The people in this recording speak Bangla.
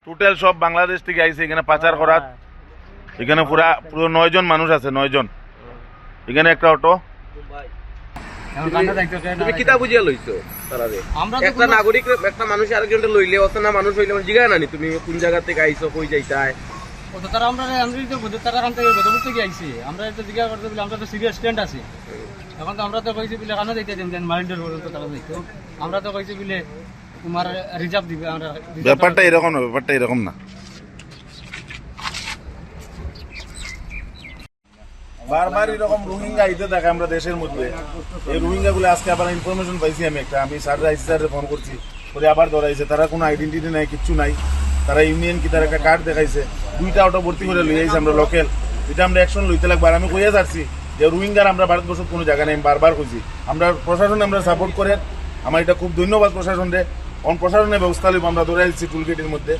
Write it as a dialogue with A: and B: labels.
A: টোটাল সব বাংলাদেশ থেকে আইছে এখানে পাচার করা। এখানে পুরো 9 জন মানুষ আছে, 9 জন। এখানে একটা অটো।
B: তুমি কিতা বুঝিয়া লইছো তারারে? একটা নাগরিক একটা মানুষ আরেকজনটা লইলে অচেনা মানুষ হইলে জিগায় নানি তুমি কোন জায়গা থেকে আইছো, কই যাইতাই?
C: তো তারা আমরা তো বুঝতে তারা কাম থেকে গদপুর থেকে আইছি। আমরা তো জিজ্ঞাসা করতে বলে আমরা তো সিরিয়াস স্ট্যান্ড আছে। এখন তো আমরা তো কইছি বলে কানা যাইতে দেন মাইন্ডের বলে তো তারা যাইতো। আমরা তো কইছি বলে তোমার রিজার্ভ দিবে। আমরা
A: ব্যাপারটা এরকম না, ব্যাপারটা এরকম না। বারবার এরকম রোহিঙ্গা আইতে থাকে আমরা দেশের মধ্যে। এই রোহিঙ্গা গুলো আজকে আবার ইনফরমেশন পাইছি আমি স্যার আইসি স্যারের ফোন করছি, করে আবার ধরাইছে। তারা কোনো আইডেন্টিটি নাই, কিচ্ছু নাই। তারা ইউনিয়ন কি তার একটা কার্ড দেখাইছে, 2টা অটো ভর্তি করে লই আইছে আমরা লোকাল। এটা আমরা অ্যাকশন লইতে লাগবে। আর আমি কইয়া যাচ্ছি যে রোহিঙ্গার আমরা ভারতবর্ষের কোনো জায়গা নেই, বারবার কইছি। আমরা প্রশাসন আমরা সাপোর্ট করে, আমার এটা খুব ধন্যবাদ প্রশাসনরে। প্রশাসনের ব্যবস্থা লইব, আমরা ধরে আসছি টুলগেটের মধ্যে।